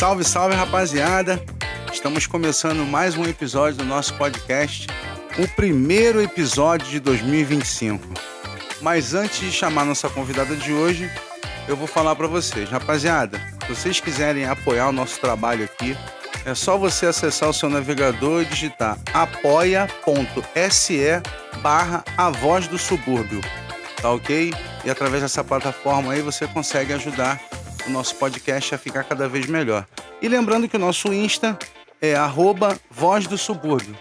Salve, salve, rapaziada! Estamos começando mais um episódio do nosso podcast, o primeiro episódio de 2025. Mas antes de chamar nossa convidada de hoje, eu vou falar para vocês. Rapaziada, se vocês quiserem apoiar o nosso trabalho aqui, é só você acessar o seu navegador e digitar apoia.se/A Voz do Subúrbio, tá ok? E através dessa plataforma aí você consegue ajudar o nosso podcast a ficar cada vez melhor. E lembrando que o nosso Insta é @Voz do Subúrbio.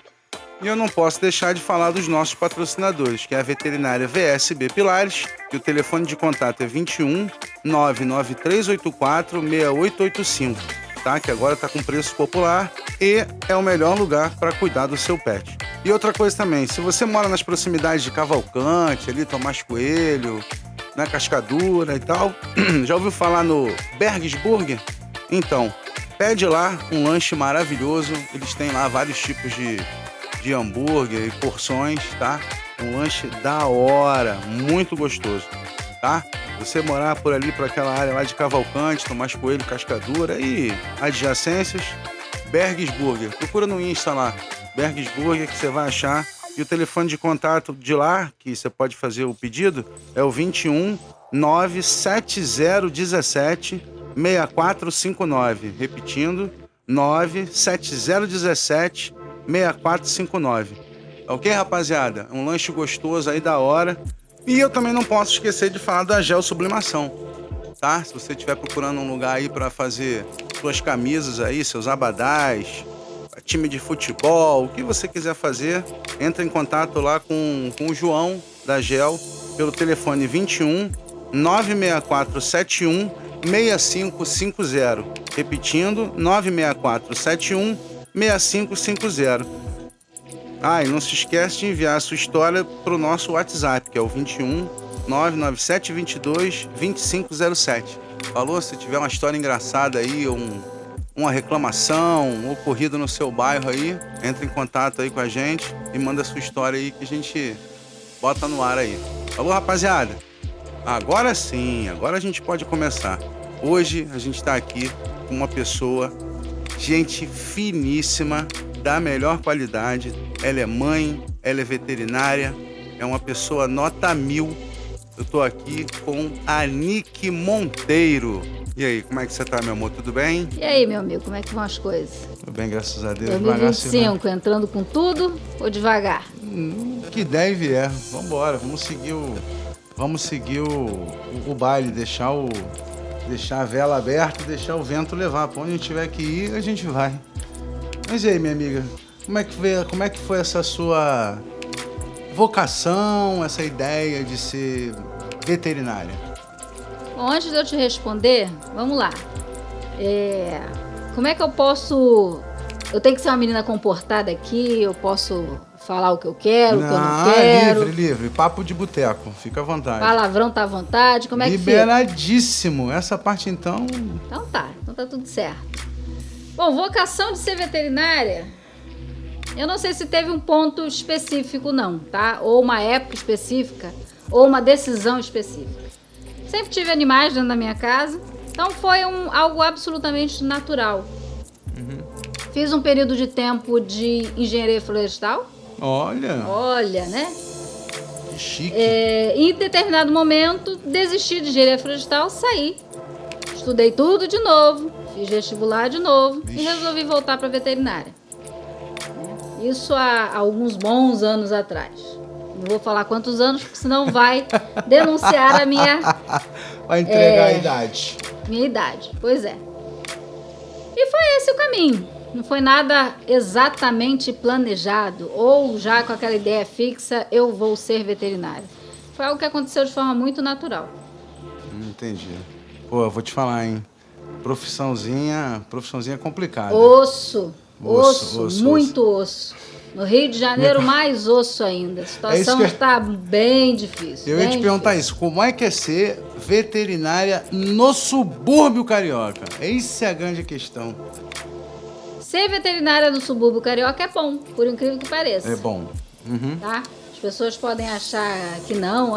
E eu não posso deixar de falar dos nossos patrocinadores, que é a Veterinária VSB Pilares, e o telefone de contato é 21 99384 6885, tá? Que agora está com preço popular e é o melhor lugar para cuidar do seu pet. E outra coisa também, se você mora nas proximidades de Cavalcante, ali, Tomás Coelho, na Cascadura e tal, já ouviu falar no Bergs Burger? Então, pede lá um lanche maravilhoso, eles têm lá vários tipos de hambúrguer e porções, tá? Um lanche da hora, muito gostoso, tá? Você morar por ali, por aquela área lá de Cavalcante, Tomás Coelho, Cascadura e adjacências, Bergs Burger. Procura no Insta lá, Bergs Burger, que você vai achar. E o telefone de contato de lá, que você pode fazer o pedido, é o 21 97017 6459. Repetindo, 97017 6459. Ok, rapaziada? Um lanche gostoso aí da hora. E eu também não posso esquecer de falar da Gel Sublimação, tá? Se você estiver procurando um lugar aí para fazer suas camisas aí, seus abadás, time de futebol, o que você quiser fazer, entra em contato lá com o João da Gel pelo telefone 21 96471 6550. Repetindo, 96471 6550. Ah, e não se esquece de enviar a sua história para o nosso WhatsApp, que é o 21 99722 2507. Falou? Se tiver uma história engraçada aí, ou uma reclamação ocorrida no seu bairro aí, entre em contato aí com a gente e manda a sua história aí que a gente bota no ar aí. Falou, rapaziada? Agora sim, agora a gente pode começar. Hoje a gente está aqui com uma pessoa, gente finíssima, da melhor qualidade. Ela é mãe, ela é veterinária, é uma pessoa nota 1000. Eu tô aqui com a Nick Monteiro. E aí, como é que você tá, meu amor? Tudo bem? E aí, meu amigo, como é que vão as coisas? Tudo bem, graças a Deus. 2025, entrando com tudo ou devagar? Que der e vier. Vambora, vamos seguir o baile, deixar a vela aberta e deixar o vento levar. Pra onde a gente tiver que ir, a gente vai. Mas e aí, minha amiga, como é que foi essa sua vocação, essa ideia de ser veterinária? Bom, antes de eu te responder, vamos lá. Como é que eu posso... Eu tenho que ser uma menina comportada aqui, eu posso falar o que eu quero, o que eu não quero. Livre, papo de boteco, fica à vontade. Palavrão tá à vontade, como é que fica? Liberadíssimo, essa parte então... Então tá tudo certo. Bom, vocação de ser veterinária, eu não sei se teve um ponto específico não, tá? Ou uma época específica, ou uma decisão específica. Sempre tive animais dentro da minha casa, então foi algo absolutamente natural. Uhum. Fiz um período de tempo de engenharia florestal. Olha, né? Que chique. Em determinado momento, desisti de engenharia florestal, saí. Estudei tudo de novo, fiz vestibular de novo. Vixe. E resolvi voltar para veterinária. Isso há alguns bons anos atrás. Não vou falar quantos anos, porque senão vai denunciar a minha... Vai entregar a idade. Minha idade, pois é. E foi esse o caminho. Não foi nada exatamente planejado, ou já com aquela ideia fixa, eu vou ser veterinária. Foi algo que aconteceu de forma muito natural. Entendi. Pô, eu vou te falar, hein? Profissãozinha complicada. Osso, muito osso. No Rio de Janeiro, mais osso ainda. A situação está bem difícil. Eu ia te perguntar isso. Como é que é ser veterinária no subúrbio carioca? Essa é a grande questão. Ser veterinária no subúrbio carioca é bom, por incrível que pareça. É bom. Uhum. Tá? As pessoas podem achar que não.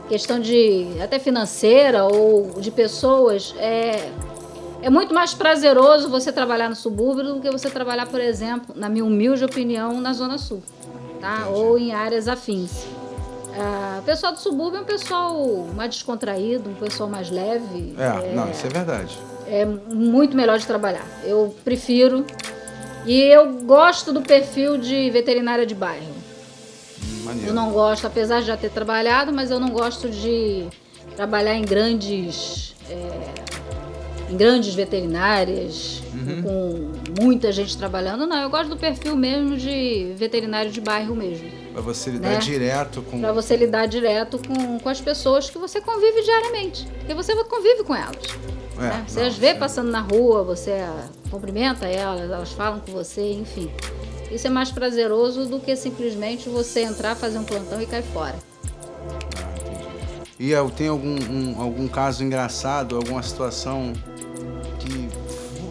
Questão de até financeira ou de pessoas É muito mais prazeroso você trabalhar no subúrbio do que você trabalhar, por exemplo, na minha humilde opinião, na Zona Sul, tá? Ou em áreas afins. O pessoal do subúrbio é um pessoal mais descontraído, um pessoal mais leve. Não, isso é verdade. É muito melhor de trabalhar. Eu prefiro. E eu gosto do perfil de veterinária de bairro. Maneiro. Eu não gosto, apesar de já ter trabalhado, mas eu não gosto de trabalhar em grandes veterinárias, com muita gente trabalhando. Não, eu gosto do perfil mesmo de veterinário de bairro mesmo. Para você lidar direto com... Para você lidar direto com as pessoas que você convive diariamente. Porque você convive com elas. Né? Você as vê passando na rua, você cumprimenta elas falam com você, enfim. Isso é mais prazeroso do que simplesmente você entrar, fazer um plantão e cair fora. E tem algum caso engraçado, alguma situação que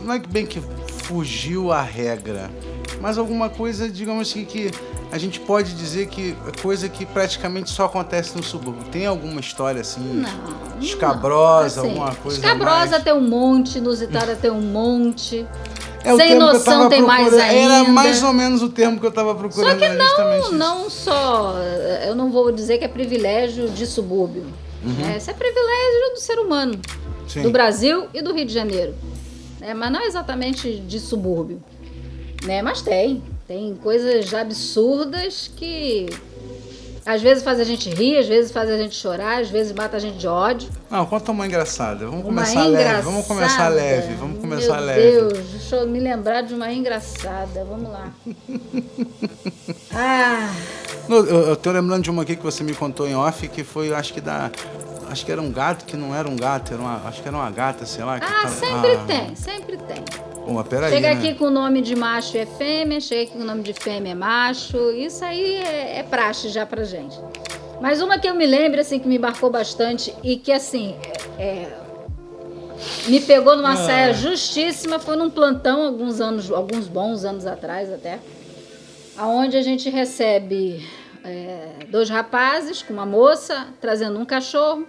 não é bem que fugiu à regra, mas alguma coisa, digamos assim, que a gente pode dizer que é coisa que praticamente só acontece no subúrbio? Tem alguma história assim, escabrosa, assim, alguma coisa escabrosa mais? tem um monte, inusitada tem um monte. O sem termo noção tem mais ainda. Era mais ou menos o termo que eu estava procurando. Só que não só, eu não vou dizer que é privilégio de subúrbio. Isso é privilégio do ser humano, do Brasil e do Rio de Janeiro. Mas não exatamente de subúrbio. Mas tem coisas absurdas que às vezes faz a gente rir, às vezes faz a gente chorar, às vezes mata a gente de ódio. Não, conta uma engraçada. Vamos começar leve. Meu Deus, deixa eu me lembrar de uma engraçada. Vamos lá. Eu tô lembrando de uma aqui que você me contou em off, que foi, acho que era um gato que não era um gato, acho que era uma gata, sei lá. Sempre tem. Pô, peraí, chega aqui com o nome de macho é fêmea, chega aqui com o nome de fêmea é macho. Isso aí é praxe já pra gente. Mas uma que eu me lembro, assim, que me marcou bastante e que, assim, me pegou numa saia justíssima, foi num plantão alguns bons anos atrás até, aonde a gente recebe 2 rapazes com uma moça trazendo um cachorro.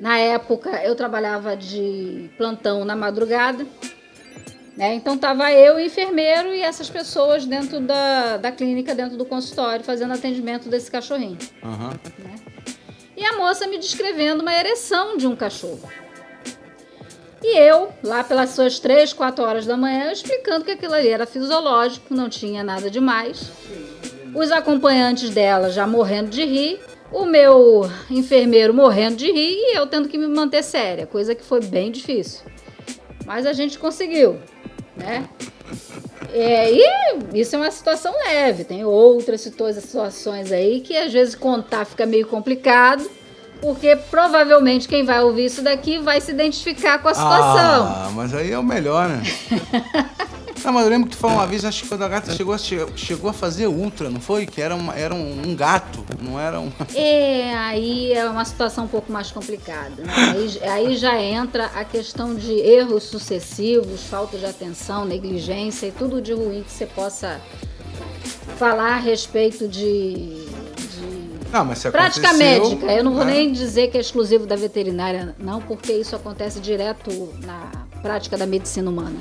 Na época, eu trabalhava de plantão na madrugada, né? Então, estava eu, o enfermeiro e essas pessoas dentro da clínica, dentro do consultório, fazendo atendimento desse cachorrinho. Né? E a moça me descrevendo uma ereção de um cachorro. E eu, lá pelas suas 3, 4 horas da manhã, explicando que aquilo ali era fisiológico, não tinha nada demais. Os acompanhantes dela já morrendo de rir. O meu enfermeiro morrendo de rir e eu tendo que me manter séria, coisa que foi bem difícil. Mas a gente conseguiu, né? E isso é uma situação leve. Tem outras situações aí que às vezes contar fica meio complicado, porque provavelmente quem vai ouvir isso daqui vai se identificar com a situação. Mas aí é o melhor, né? Não, mas eu lembro que tu falou uma vez, acho que quando a gata chegou a fazer ultra, não foi? Que era um gato, não era um... Aí é uma situação um pouco mais complicada, né? Aí já entra a questão de erros sucessivos, falta de atenção, negligência e tudo de ruim que você possa falar a respeito de Não, mas se prática aconteceu, médica. Eu não vou nem dizer que é exclusivo da veterinária, não, porque isso acontece direto na prática da medicina humana.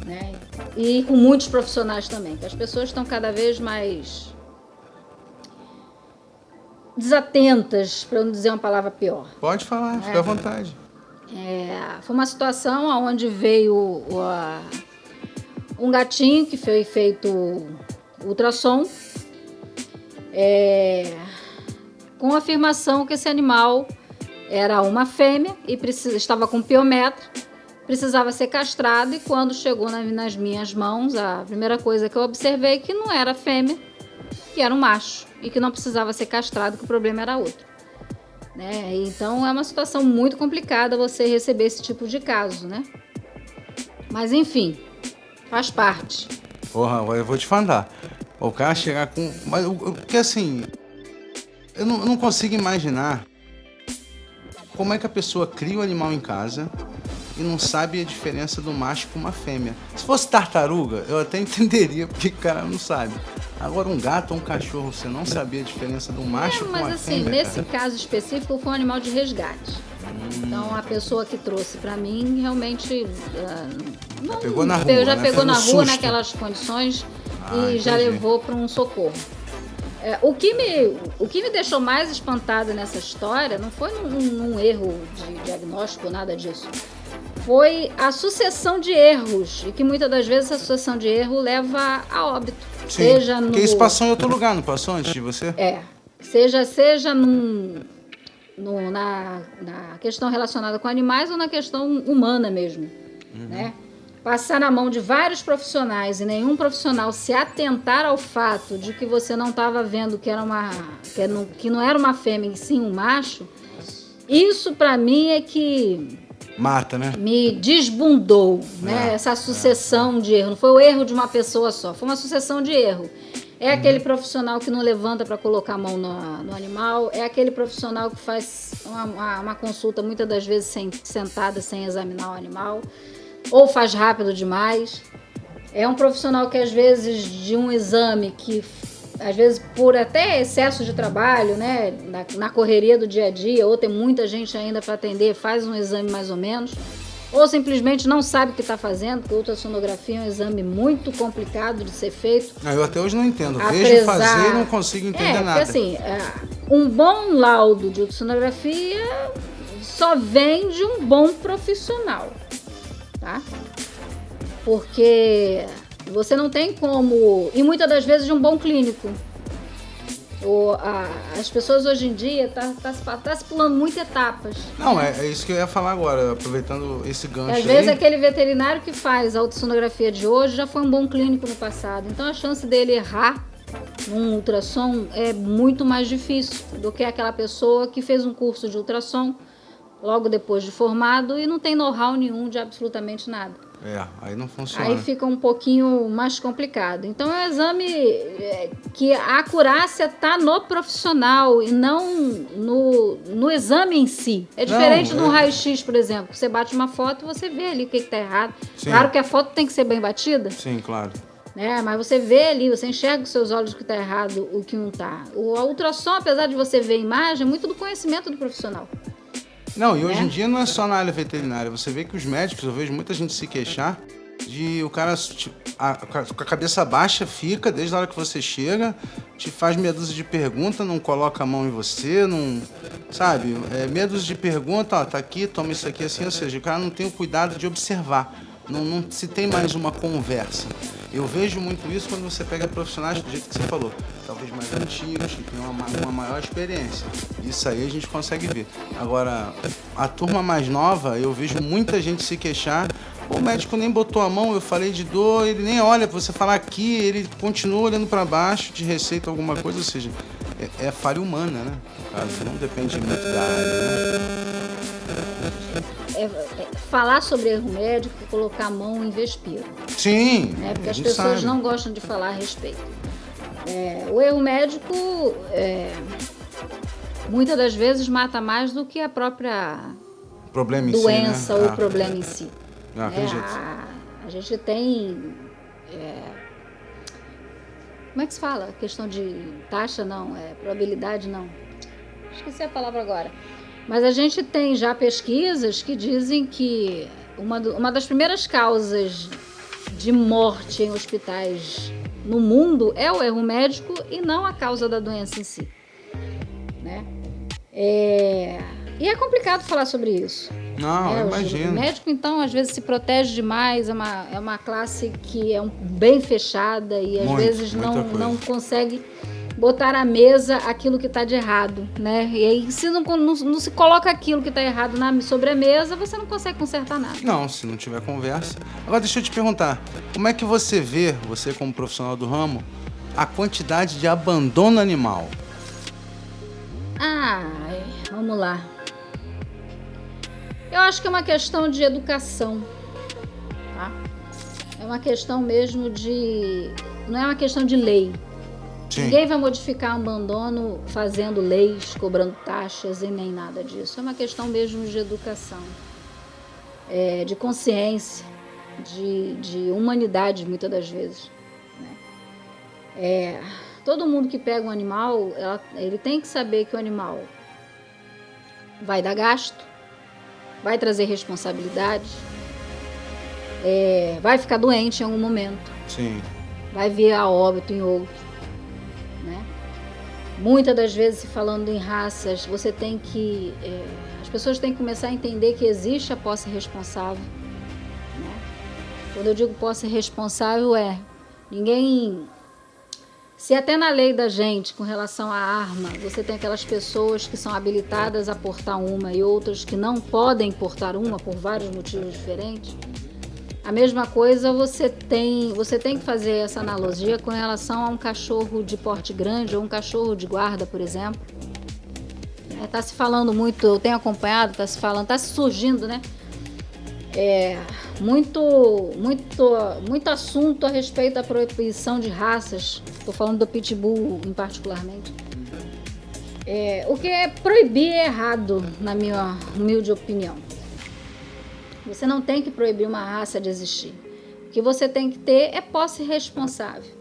Né? E com muitos profissionais também, que as pessoas estão cada vez mais desatentas, para não dizer uma palavra pior. Pode falar, fica à vontade. Foi uma situação onde veio um gatinho que foi feito ultrassom, com a afirmação que esse animal era uma fêmea e estava com piometra, precisava ser castrado, e quando chegou nas minhas mãos, a primeira coisa que eu observei é que não era fêmea, que era um macho, e que não precisava ser castrado, que o problema era outro. Né? Então é uma situação muito complicada você receber esse tipo de caso, né? Mas enfim, faz parte. Porra, eu vou te falar. O cara chegar com... Mas porque assim, eu não consigo imaginar como é que a pessoa cria o animal em casa e não sabe a diferença do macho com uma fêmea. Se fosse tartaruga, eu até entenderia porque o cara não sabe. Agora um gato ou um cachorro, você não sabia a diferença do macho com uma fêmea. Mas assim, nesse caso específico, foi um animal de resgate. Então a pessoa que trouxe para mim realmente não pegou na rua, já né? pegou Foi no na rua susto. naquelas condições Ah, e já entendi. levou para um socorro. O que me deixou mais espantada nessa história não foi num erro de diagnóstico, nada disso. Foi a sucessão de erros, e que muitas das vezes a sucessão de erro leva a óbito. Sim, Seja porque isso passou em outro lugar, não passou antes de você? Seja na questão relacionada com animais ou na questão humana mesmo, né? Passar na mão de vários profissionais e nenhum profissional se atentar ao fato de que você não estava vendo que não era uma fêmea e sim um macho, isso para mim é que Mata, né? me desbundou, né? Essa sucessão de erro. Não foi o erro de uma pessoa só, foi uma sucessão de erro. É aquele profissional que não levanta para colocar a mão no animal, é aquele profissional que faz uma consulta muitas das vezes sentada, sem examinar o animal, ou faz rápido demais. É um profissional que às vezes de um exame que às vezes por até excesso de trabalho, né, na correria do dia a dia, ou tem muita gente ainda para atender, faz um exame mais ou menos, ou simplesmente não sabe o que está fazendo, porque a ultrassonografia é um exame muito complicado de ser feito. Eu até hoje não entendo. Apesar... Vejo fazer e não consigo entender nada. Porque assim, um bom laudo de ultrassonografia só vem de um bom profissional, tá? Porque você não tem como... E muitas das vezes de um bom clínico. As pessoas hoje em dia tá se pulando muitas etapas. Não, é isso que eu ia falar agora, aproveitando esse gancho Às vezes aquele veterinário que faz a ultrassonografia de hoje já foi um bom clínico no passado. Então a chance dele errar num ultrassom é muito mais difícil do que aquela pessoa que fez um curso de ultrassom logo depois de formado e não tem know-how nenhum de absolutamente nada. Aí não funciona. Aí fica um pouquinho mais complicado. Então é um exame que a acurácia está no profissional e não no exame em si. É diferente de um raio-x, por exemplo. Você bate uma foto e você vê ali o que está errado. Sim. Claro que a foto tem que ser bem batida. Sim, claro. Né? Mas você vê ali, você enxerga com seus olhos o que está errado, o que não está. A ultrassom, apesar de você ver a imagem, é muito do conhecimento do profissional. Não, e hoje em dia não é só na área veterinária. Você vê que os médicos, eu vejo muita gente se queixar de o cara com a cabeça baixa fica desde a hora que você chega, te faz meia dúzia de perguntas, não coloca a mão em você, não... Sabe? Meia dúzia de perguntas, ó, tá aqui, toma isso aqui assim, ou seja, o cara não tem o cuidado de observar. Não se tem mais uma conversa. Eu vejo muito isso quando você pega profissionais do jeito que você falou, talvez mais antigos, que têm uma maior experiência. Isso aí a gente consegue ver. Agora, a turma mais nova, eu vejo muita gente se queixar. O médico nem botou a mão, eu falei de dor, ele nem olha para você falar aqui, ele continua olhando para baixo, te receita alguma coisa, ou seja, é falha humana, né? No caso, não depende muito da área, né? Falar sobre erro médico e colocar a mão em vespeiro. Sim, né? Porque as pessoas não gostam de falar a respeito. O erro médico, muitas das vezes, mata mais do que a própria problema doença em si, né? ou problema em si. A gente tem... como é que se fala? Questão de taxa, não. Probabilidade, não. Esqueci a palavra agora. Mas a gente tem já pesquisas que dizem que uma das primeiras causas de morte em hospitais no mundo é o erro médico e não a causa da doença em si. Né? E é complicado falar sobre isso. Não, eu imagino. O médico, então, às vezes se protege demais, é uma classe que é bem fechada e às vezes não consegue botar à mesa aquilo que está de errado, né? E aí, se não se coloca aquilo que está errado sobre a mesa, você não consegue consertar nada. Não, se não tiver conversa. Agora, deixa eu te perguntar, como é que você vê, você como profissional do ramo, a quantidade de abandono animal? Vamos lá. Eu acho que é uma questão de educação, tá? É uma questão mesmo de... Não é uma questão de lei. Sim. Ninguém vai modificar um abandono fazendo leis, cobrando taxas e nem nada disso. É uma questão mesmo de educação, de consciência, de humanidade, muitas das vezes. Né? Todo mundo que pega um animal, ele tem que saber que o animal vai dar gasto, vai trazer responsabilidade, vai ficar doente em algum momento. Sim. Vai vir a óbito em outro, né? Muitas das vezes, se falando em raças, você tem que... as pessoas têm que começar a entender que existe a posse responsável, né? Quando eu digo posse responsável ninguém... Se até na lei da gente, com relação à arma, você tem aquelas pessoas que são habilitadas a portar uma e outras que não podem portar uma por vários motivos diferentes, a mesma coisa você tem que fazer essa analogia com relação a um cachorro de porte grande ou um cachorro de guarda, por exemplo. Está se falando muito, eu tenho acompanhado, está se surgindo, né? Muito assunto a respeito da proibição de raças. Estou falando do Pitbull em particularmente. O que é proibir é errado, na minha humilde opinião. Você não tem que proibir uma raça de existir. O que você tem que ter é posse responsável.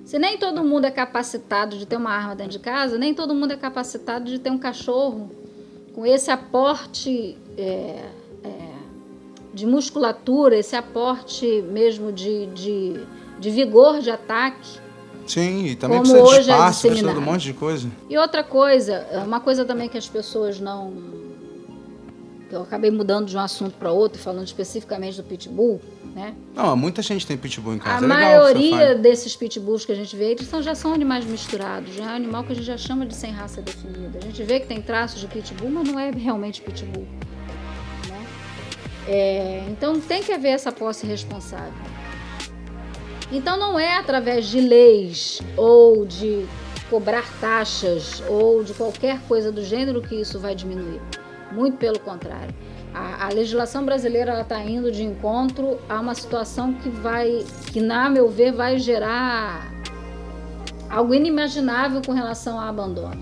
Se nem todo mundo é capacitado de ter uma arma dentro de casa, nem todo mundo é capacitado de ter um cachorro com esse aporte de musculatura, esse aporte mesmo de vigor de ataque. Sim, e também como precisa de hoje espaço, é precisa de um monte de coisa. E outra coisa, uma coisa também que as pessoas não... Eu acabei mudando de um assunto para outro, falando especificamente do pitbull, né? Não, muita gente tem pitbull em casa. A maioria desses pitbulls que a gente vê, eles já são animais misturados, já é um animal que a gente já chama de sem raça definida. A gente vê que tem traços de pitbull, mas não é realmente pitbull, né? Então tem que haver essa posse responsável. Então não é através de leis ou de cobrar taxas ou de qualquer coisa do gênero que isso vai diminuir. Muito pelo contrário. A legislação brasileira está indo de encontro a uma situação que, na meu ver, vai gerar algo inimaginável com relação ao abandono.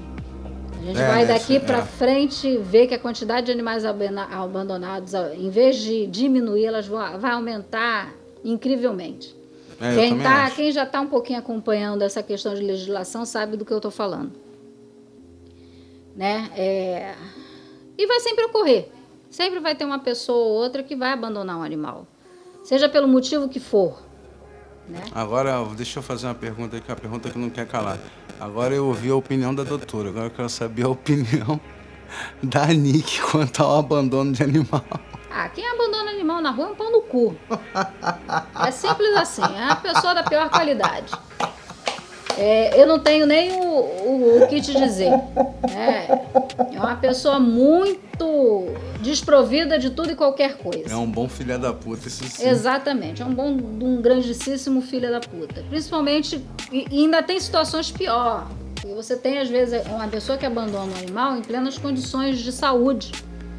A gente vai daqui para frente ver que a quantidade de animais abandonados, em vez de diminuir, elas vai aumentar incrivelmente. Quem já está um pouquinho acompanhando essa questão de legislação sabe do que eu estou falando, né? E vai sempre ocorrer. Sempre vai ter uma pessoa ou outra que vai abandonar um animal, seja pelo motivo que for, né? Agora, deixa eu fazer uma pergunta aqui, uma pergunta que não quer calar. Agora eu ouvi a opinião da doutora, agora eu quero saber a opinião da Nick quanto ao abandono de animal. Quem abandona animal na rua é um pau no cu. É simples assim, é uma pessoa da pior qualidade. Eu não tenho nem o que te dizer. É uma pessoa muito desprovida de tudo e qualquer coisa. É um bom filho da puta, isso sim. Exatamente, um grandíssimo filho da puta. Principalmente, e ainda tem situações pior. Você tem, às vezes, uma pessoa que abandona um animal em plenas condições de saúde.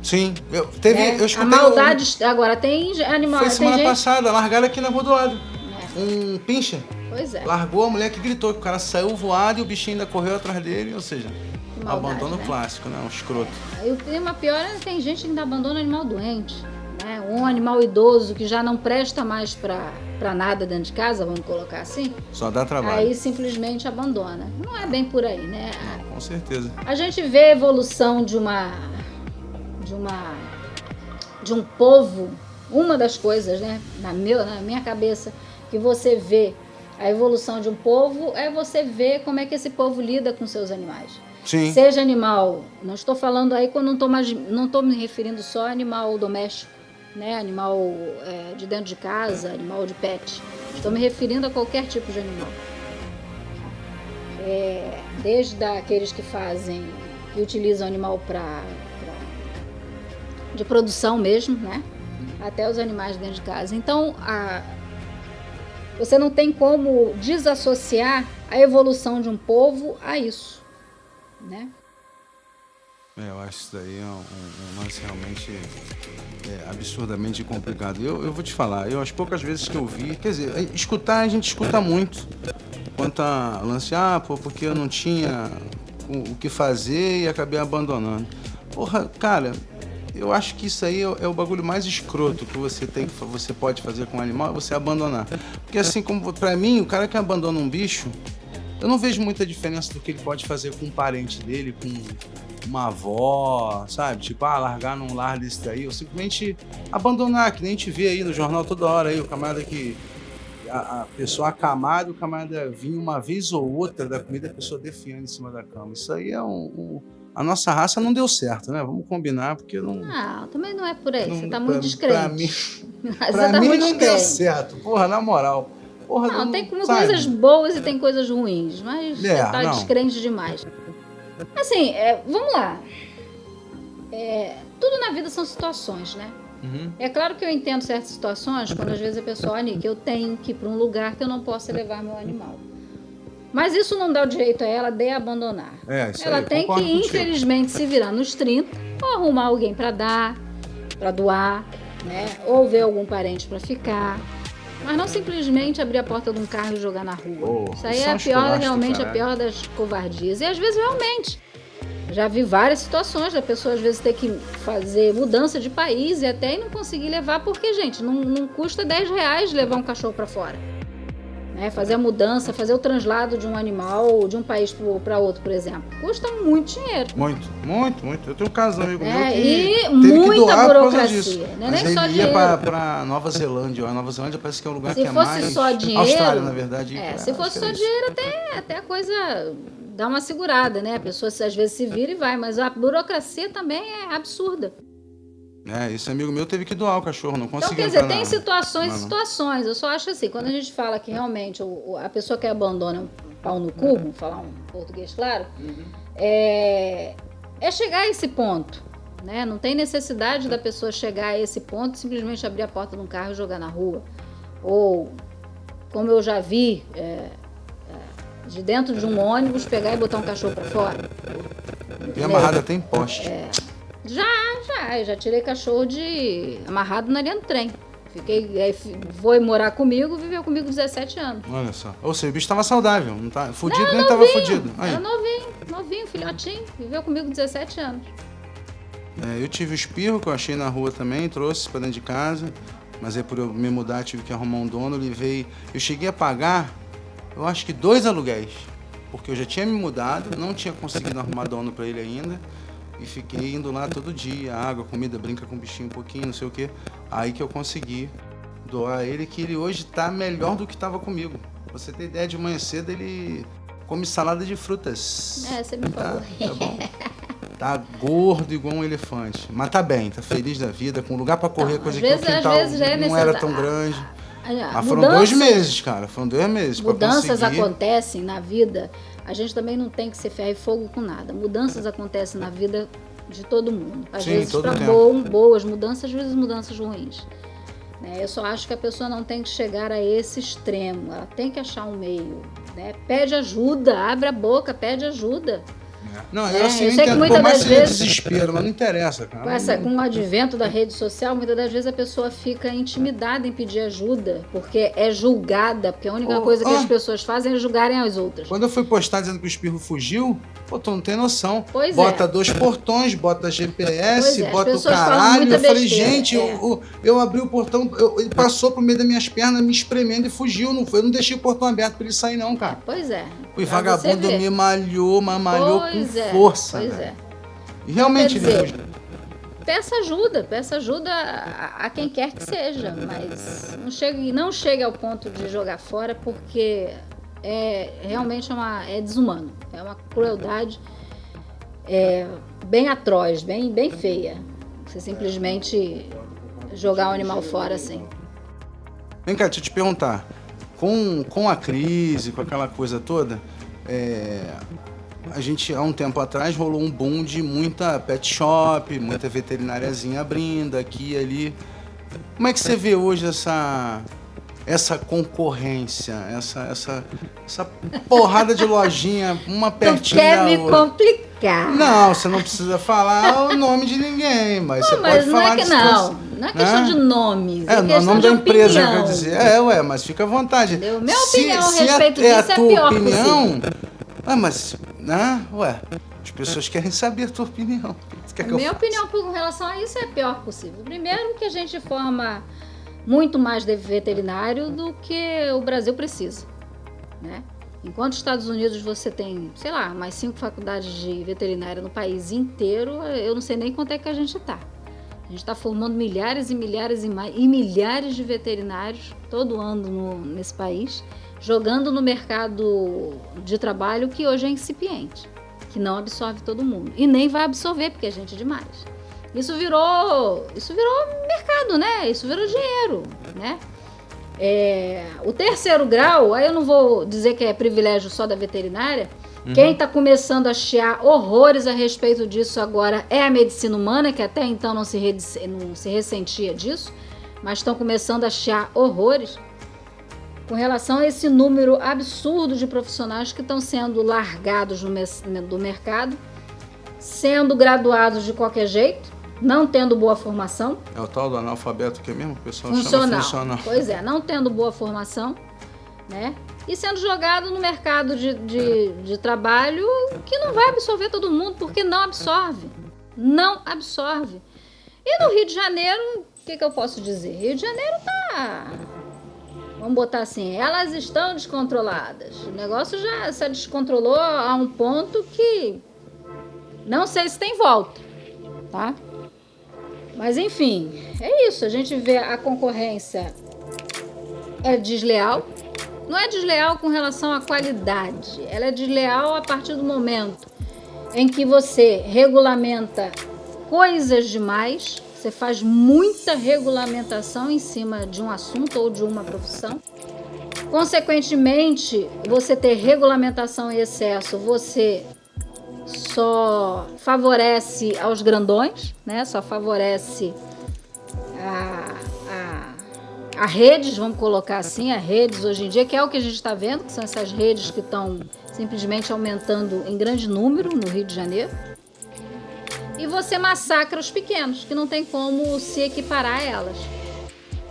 Sim, eu escutei... A maldade... Agora, tem animal... Foi semana passada, largaram aqui na rua do lado. Um pincher. Pois é. Largou a mulher que gritou, que o cara saiu voado e o bichinho ainda correu atrás dele, ou seja, maldade, abandono né? clássico, né? Um escroto. E o clima pior tem gente que ainda abandona animal doente, né? Um animal idoso que já não presta mais pra nada dentro de casa, vamos colocar assim. Só dá trabalho. Aí simplesmente abandona. Não é bem por aí, né? Não, com certeza. A gente vê a evolução de um povo. Uma das coisas, né, na minha cabeça, que você vê a evolução de um povo é você ver como é que esse povo lida com seus animais. Sim. Seja animal, não estou falando aí quando não estou me referindo só a animal doméstico, né, animal de dentro de casa, animal de pet. Estou me referindo a qualquer tipo de animal. Desde aqueles que utilizam animal de produção mesmo, né? Até os animais dentro de casa. Então, você não tem como desassociar a evolução de um povo a isso, né? Eu acho isso daí um lance realmente absurdamente complicado. Eu vou te falar, as poucas vezes que eu vi, quer dizer, escutar, a gente escuta muito. Quanto a lance, porque eu não tinha o que fazer e acabei abandonando. Porra, cara, eu acho que isso aí é o bagulho mais escroto que você pode fazer com um animal, é você abandonar. Porque assim, como pra mim, o cara que abandona um bicho, eu não vejo muita diferença do que ele pode fazer com um parente dele, com uma avó, sabe? Tipo, largar num lar desse daí, ou simplesmente abandonar, que nem a gente vê aí no jornal toda hora aí, o camarada que... A pessoa acamada, o camarada vinha uma vez ou outra da comida, a pessoa definhando em cima da cama. Isso aí é a nossa raça não deu certo, né? Vamos combinar, porque não... Não, também não é por aí. Não, Você tá muito descrente. Pra mim não deu certo. Porra, na moral. Porra, não, tem coisas boas e tem coisas ruins, mas você tá descrente demais. Assim, vamos lá. Tudo na vida são situações, né? Uhum. É claro que eu entendo certas situações, quando às vezes a pessoa, olha, que eu tenho que ir para um lugar que eu não posso levar meu animal. Mas isso não dá o direito a ela de abandonar. Ela tem que, infelizmente, se virar nos 30, ou arrumar alguém para doar, né? Ou ver algum parente para ficar. Mas não simplesmente abrir a porta de um carro e jogar na rua. Isso aí é realmente a pior das covardias. E às vezes realmente. Já vi várias situações da pessoa às vezes ter que fazer mudança de país e até não conseguir levar, porque, gente, não custa R$10 levar um cachorro para fora. Né? Fazer a mudança, fazer o translado de um animal de um país para outro, por exemplo. Custa muito dinheiro. Muito. Eu tenho um caso amigo meu que e teve muita que doar burocracia. Não é nem só ele dinheiro. Ia para Nova Zelândia. A Nova Zelândia parece que é um lugar que é mais... Se fosse só dinheiro... Austrália, na verdade. Se fosse só dinheiro, até a coisa... dá uma segurada, né? A pessoa às vezes se vira e vai, mas a burocracia também é absurda. Esse amigo meu teve que doar o cachorro, não conseguiu. Então, quer dizer, tem situações e situações. Eu só acho assim, quando a gente fala que realmente a pessoa que abandona um pau no cu, vamos falar um português claro, é chegar a esse ponto, né? Não tem necessidade da pessoa chegar a esse ponto, simplesmente abrir a porta de um carro e jogar na rua. Ou, como eu já vi... de dentro de um ônibus, pegar e botar um cachorro pra fora. E amarrado até em poste. Já tirei cachorro amarrado na linha do trem. Foi morar comigo, viveu comigo 17 anos. Olha só. Ou seja, o bicho tava saudável, não tá fudido, nem tava fudido. Aí. Era novinho, filhotinho, viveu comigo 17 anos. Eu tive o espirro, que eu achei na rua também, trouxe pra dentro de casa, mas aí por eu me mudar tive que arrumar um dono, eu cheguei a pagar, eu acho que 2 aluguéis, porque eu já tinha me mudado, não tinha conseguido arrumar dono para ele ainda, e fiquei indo lá todo dia, água, comida, brinca com o bichinho um pouquinho, não sei o quê. Aí que eu consegui doar ele, que ele hoje tá melhor do que estava comigo. Pra você ter ideia, de manhã cedo ele come salada de frutas. Você me falou. Tá bom. Tá gordo igual um elefante, mas tá bem, tá feliz da vida, com lugar para correr, coisa que o quintal não era tão grande. Mas foram 2 meses, cara. Foram 2 meses. Mudanças acontecem na vida. A gente também não tem que ser ferro e fogo com nada. Mudanças acontecem na vida de todo mundo. Às vezes para boas mudanças, às vezes mudanças ruins. Eu só acho que a pessoa não tem que chegar a esse extremo. Ela tem que achar um meio. Pede ajuda, abre a boca, pede ajuda. Não, eu assim, eu entendo, por mais que seja desespero, mas não interessa, cara. Com o advento da rede social, muitas das vezes a pessoa fica intimidada em pedir ajuda, porque é julgada, porque a única coisa que as pessoas fazem é julgarem as outras. Quando eu fui postar dizendo que o espirro fugiu, tu não tem noção. Bota 2 portões, bota GPS, bota o caralho. Eu falei, gente, eu abri o portão, ele passou pro meio das minhas pernas, me espremendo e fugiu. Eu não deixei o portão aberto pra ele sair, não, cara. O vagabundo me malhou, mas malhou com força. E realmente peça ajuda a quem quer que seja, mas não chegue ao ponto de jogar fora, porque realmente é desumano, é uma crueldade bem atroz, bem feia, você simplesmente jogar o animal fora assim. Vem cá, deixa eu te perguntar, com a crise, com aquela coisa toda, a gente, há um tempo atrás, rolou um boom de muita pet shop, muita veterináriazinha abrindo aqui e ali. Como é que você vê hoje essa concorrência, essa porrada de lojinha, uma pertinho da outra? Tu quer me complicar. Não, você não precisa falar o nome de ninguém, mas você pode falar de não é questão de nomes, é o nome da empresa, quer dizer. mas fica à vontade. Entendeu? Minha opinião a respeito disso é a pior possível. Mas, as pessoas querem saber a tua opinião. Minha opinião com relação a isso é a pior possível. Primeiro que a gente forma muito mais de veterinário do que o Brasil precisa, né? Enquanto nos Estados Unidos você tem, sei lá, mais 5 faculdades de veterinária no país inteiro, eu não sei nem quanto é que a gente está. A gente está formando milhares e milhares e milhares de veterinários todo ano nesse país, jogando no mercado de trabalho que hoje é incipiente, que não absorve todo mundo. E nem vai absorver, porque a gente é demais. Isso virou mercado, né? Isso virou dinheiro, né? O terceiro grau, aí eu não vou dizer que é privilégio só da veterinária. Quem está começando a chiar horrores a respeito disso agora é a medicina humana, que até então não se ressentia disso, mas estão começando a chiar horrores com relação a esse número absurdo de profissionais que estão sendo largados do mercado, sendo graduados de qualquer jeito, não tendo boa formação. É o tal do analfabeto que é mesmo? O pessoal funcional. chama funcional. Pois é, não tendo boa formação, né? E sendo jogado no mercado de trabalho que não vai absorver todo mundo, porque não absorve. Não absorve. E no Rio de Janeiro, o que eu posso dizer? Rio de Janeiro tá... Vamos botar assim, elas estão descontroladas. O negócio já se descontrolou a um ponto que não sei se tem volta, tá? Mas enfim, é isso. A gente vê a concorrência é desleal. Não é desleal com relação à qualidade. Ela é desleal a partir do momento em que você regulamenta coisas demais. Você faz muita regulamentação em cima de um assunto ou de uma profissão. Consequentemente, você ter regulamentação em excesso, você só favorece aos grandões, né? Só favorece a redes, vamos colocar assim, a redes hoje em dia, que é o que a gente está vendo, que são essas redes que estão simplesmente aumentando em grande número no Rio de Janeiro. E você massacra os pequenos, que não tem como se equiparar a elas,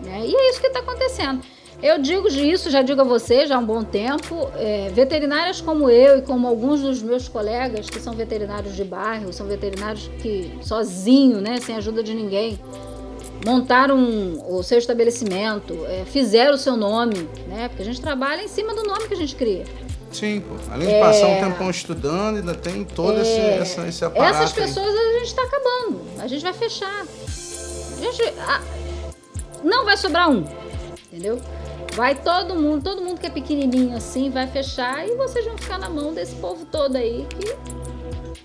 né? E é isso que está acontecendo. Eu digo isso, já digo a você, já há um bom tempo, veterinárias como eu e como alguns dos meus colegas que são veterinários de bairro, são veterinários que sozinho, né, sem ajuda de ninguém, montaram o seu estabelecimento, fizeram o seu nome, né, porque a gente trabalha em cima do nome que a gente cria. Sim, pô. Além de passar um tempão estudando, ainda tem todo esse aparato. Essas pessoas a gente está acabando, a gente vai fechar. Não vai sobrar um, entendeu? Vai todo mundo que é pequenininho assim vai fechar e vocês vão ficar na mão desse povo todo aí que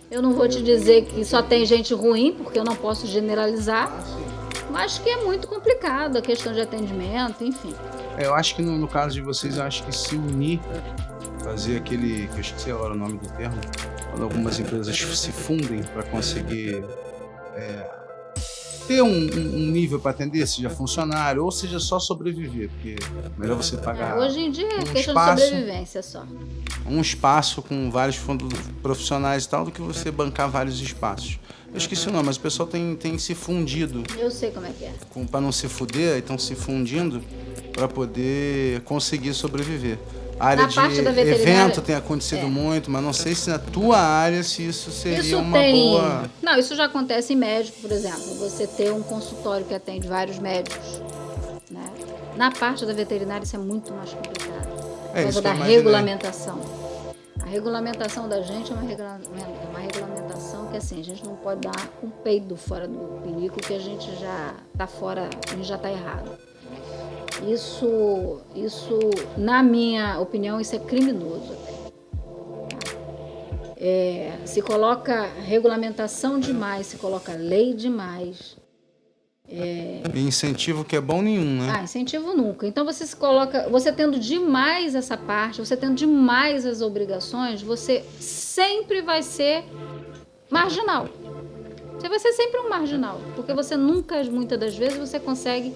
eu não vou te dizer que só tem gente ruim, porque eu não posso generalizar, mas que é muito complicado a questão de atendimento, enfim. Eu acho que no caso de vocês, eu acho que se unir, fazer aquele, que eu esqueci agora o nome do termo, quando algumas empresas se fundem para conseguir ter um nível para atender, seja funcionário ou seja só sobreviver, porque é melhor você pagar. Hoje em dia é questão de sobrevivência só. Um espaço com vários fundos profissionais e tal, do que você bancar vários espaços. Eu esqueci o nome, mas o pessoal tem se fundido. Eu sei como é que é. Para não se fuder, estão se fundindo para poder conseguir sobreviver. A área de evento tem acontecido muito, mas não sei se na tua área se isso seria boa... Não, isso já acontece em médico, por exemplo. Você ter um consultório que atende vários médicos, né? Na parte da veterinária isso é muito mais complicado. Por causa da regulamentação. A regulamentação da gente é uma regulamentação que assim, a gente não pode dar um peido fora do pinico que a gente já tá fora, a gente já tá errado. Isso, na minha opinião, isso é criminoso até. Se coloca regulamentação demais, se coloca lei demais. E incentivo que é bom nenhum, né? Incentivo nunca. Então você tendo demais essa parte, você tendo demais as obrigações, você sempre vai ser marginal. Você vai ser sempre um marginal, porque você nunca, muitas das vezes, você consegue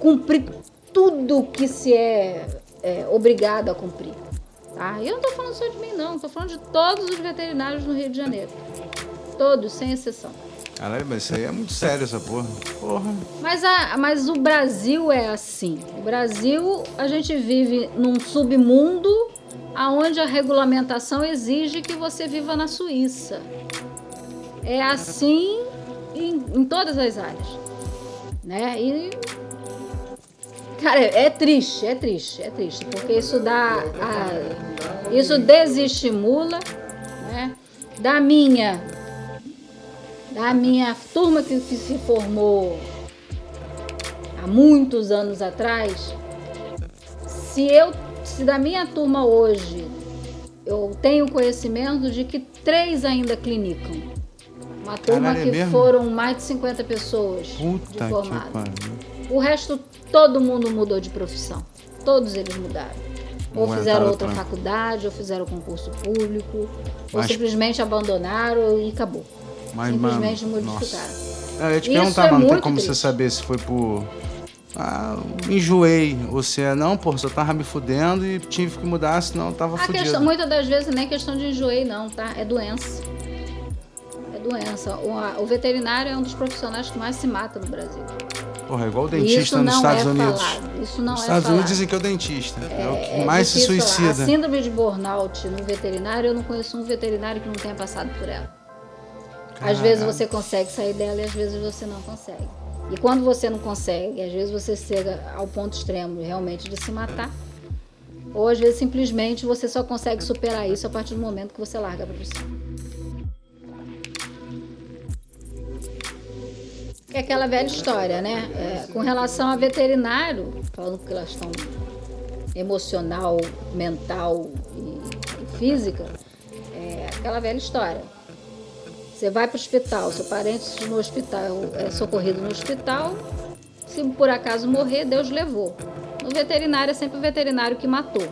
cumprir tudo que se é obrigado a cumprir. Tá? E eu não estou falando só de mim, não. Estou falando de todos os veterinários no Rio de Janeiro. Todos, sem exceção. Caralho, mas isso aí é muito sério, essa porra. Mas o Brasil é assim. O Brasil, a gente vive num submundo onde a regulamentação exige que você viva na Suíça. É assim em todas as áreas. Né? E, cara, é triste, porque isso dá Isso desestimula, né? Da minha turma que se formou há muitos anos atrás, se da minha turma hoje eu tenho conhecimento de que 3 ainda clinicam. Uma turma que foram mais de 50 pessoas de formado. O resto, todo mundo mudou de profissão. Todos eles mudaram. Ou fizeram outra faculdade, ou fizeram concurso público, ou simplesmente abandonaram e acabou. Simplesmente modificaram. Eu ia te perguntar, mas não tem como você saber se foi por... enjoei, ou se não, só tava me fudendo e tive que mudar, senão eu tava fudido. Muitas das vezes não é questão de enjoei não, tá? É doença. O veterinário é um dos profissionais que mais se mata no Brasil. É igual o dentista nos Estados Unidos. Isso não é falado. Nos Estados Unidos dizem que é o dentista. É o que mais se suicida. A síndrome de burnout no veterinário, eu não conheço um veterinário que não tenha passado por ela. Às vezes você consegue sair dela e às vezes você não consegue. E quando você não consegue, às vezes você chega ao ponto extremo realmente de se matar, ou às vezes simplesmente você só consegue superar isso a partir do momento que você larga a profissão. É aquela velha história, né? Com relação a veterinário, falando que elas estão emocional, mental e física, é aquela velha história. Você vai para o hospital, seu parente no hospital é socorrido no hospital, se por acaso morrer, Deus levou. No veterinário é sempre o veterinário que matou.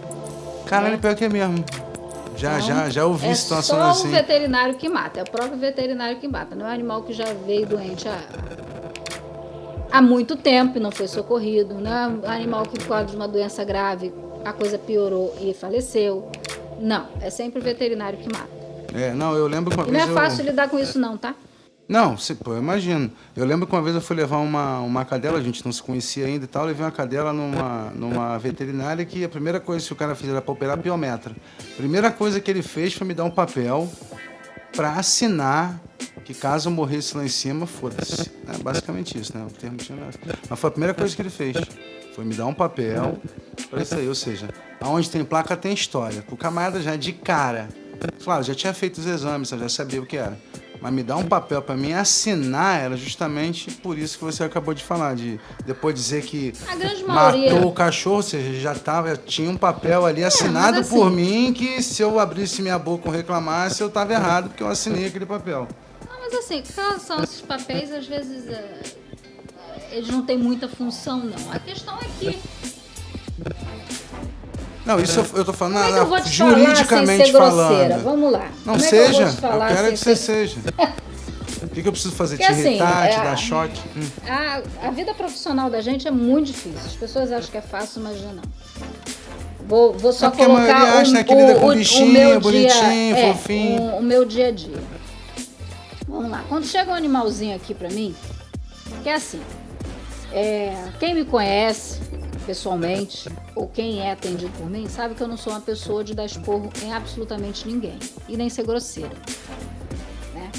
Caralho, pior que é mesmo. Já ouvi situações assim. É só o veterinário que mata, é o próprio veterinário que mata. Não é um animal que já veio doente há muito tempo e não foi socorrido. Não é um animal que, por causa de uma doença grave, a coisa piorou e faleceu. Não, é sempre o veterinário que mata. Eu lembro que uma vez não é fácil lidar com isso não, tá? Não, eu imagino. Eu lembro que uma vez eu fui levar uma cadela, a gente não se conhecia ainda e tal, eu levei uma cadela numa veterinária que a primeira coisa que o cara fez era para operar piometra. A primeira coisa que ele fez foi me dar um papel para assinar que caso eu morresse lá em cima, foda-se. É basicamente isso, né? O termo tinha nada. Mas foi a primeira coisa que ele fez. Foi me dar um papel para isso aí. Ou seja, aonde tem placa tem história. O camarada já de cara... Claro, já tinha feito os exames, eu já sabia o que era. Mas me dar um papel para mim assinar era justamente por isso que você acabou de falar, de depois dizer que matou o cachorro, ou seja, já tinha um papel ali assinado assim, por mim, que se eu abrisse minha boca ou reclamasse, eu estava errado, porque eu assinei aquele papel. Não, mas assim, quais são esses papéis, às vezes eles não têm muita função, não. A questão é que... Não, isso eu tô falando juridicamente falando. Vamos lá. Não seja, eu quero que você seja. O que eu preciso fazer? Te irritar, te dar choque? A vida profissional da gente é muito difícil. As pessoas acham que é fácil, mas não. Vou só colocar o bichinho, bonitinho, fofinho. O meu dia a dia. Vamos lá. Quando chega um animalzinho aqui pra mim, que é assim, quem me conhece pessoalmente, ou quem é atendido por mim, sabe que eu não sou uma pessoa de dar esporro em absolutamente ninguém, e nem ser grosseira, né?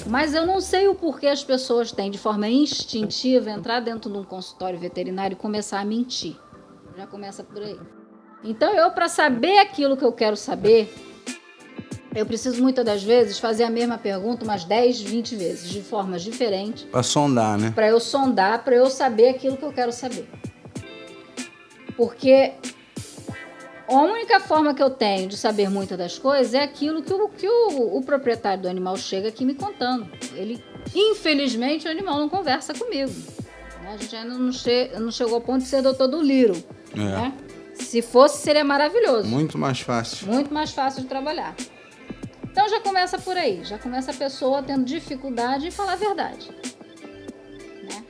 Mas eu não sei o porquê as pessoas têm, de forma instintiva, entrar dentro de um consultório veterinário e começar a mentir. Já começa por aí. Então, para saber aquilo que eu quero saber, eu preciso muitas das vezes fazer a mesma pergunta umas 10, 20 vezes, de formas diferentes. Para sondar, né? Para eu sondar, para eu saber aquilo que eu quero saber. Porque a única forma que eu tenho de saber muitas das coisas é aquilo que o proprietário do animal chega aqui me contando. Infelizmente, o animal não conversa comigo. A gente ainda não chegou ao ponto de ser doutor do Little. Né? Se fosse, seria maravilhoso. Muito mais fácil. Muito mais fácil de trabalhar. Então já começa por aí. Já começa a pessoa tendo dificuldade em falar a verdade. Né?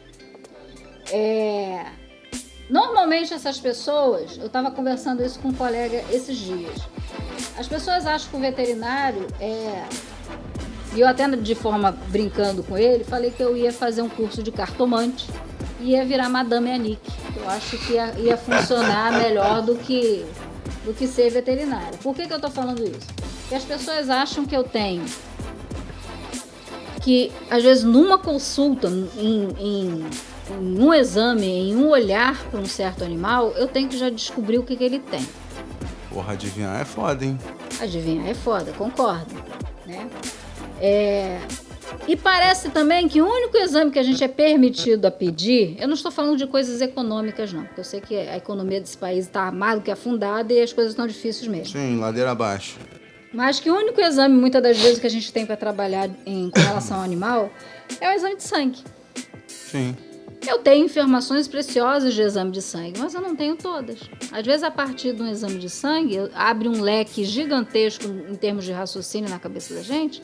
Normalmente essas pessoas, eu estava conversando isso com um colega esses dias, as pessoas acham que o veterinário e eu até de forma brincando com ele, falei que eu ia fazer um curso de cartomante e ia virar Madame Anique. Eu acho que ia funcionar melhor do que ser veterinária. Por que eu estou falando isso? Porque as pessoas acham que eu tenho que, às vezes, numa consulta, em um exame, em um olhar para um certo animal, eu tenho que já descobrir o que ele tem. Porra, adivinhar é foda, hein? Adivinhar é foda, concordo, né? E parece também que o único exame que a gente é permitido a pedir, eu não estou falando de coisas econômicas não, porque eu sei que a economia desse país está mais do que afundada e as coisas estão difíceis mesmo. Sim, ladeira abaixo. Mas que o único exame, muitas das vezes, que a gente tem para trabalhar com relação ao animal é o exame de sangue. Sim. Eu tenho informações preciosas de exame de sangue, mas eu não tenho todas. Às vezes, a partir de um exame de sangue, abre um leque gigantesco em termos de raciocínio na cabeça da gente,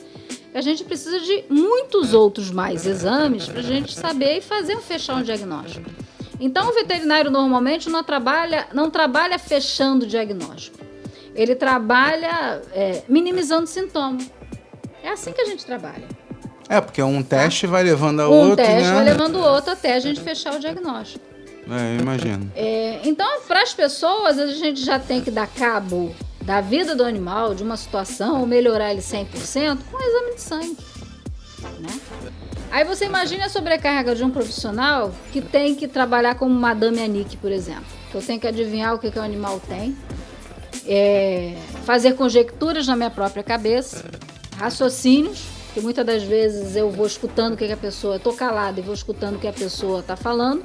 que a gente precisa de muitos outros mais exames para a gente saber e fechar um diagnóstico. Então, o veterinário normalmente não trabalha fechando o diagnóstico. Ele trabalha minimizando sintoma. É assim que a gente trabalha. Porque um teste vai levando a outro, né? Um teste vai levando o outro até a gente fechar o diagnóstico. Eu imagino. Então, para as pessoas, a gente já tem que dar cabo da vida do animal, de uma situação, ou melhorar ele 100% com o exame de sangue, né? Aí você imagina a sobrecarga de um profissional que tem que trabalhar como Madame Anique, por exemplo. Eu tenho que adivinhar o que o animal tem, fazer conjecturas na minha própria cabeça, raciocínios, que muitas das vezes eu vou escutando o que a pessoa... Estou calada e vou escutando o que a pessoa está falando.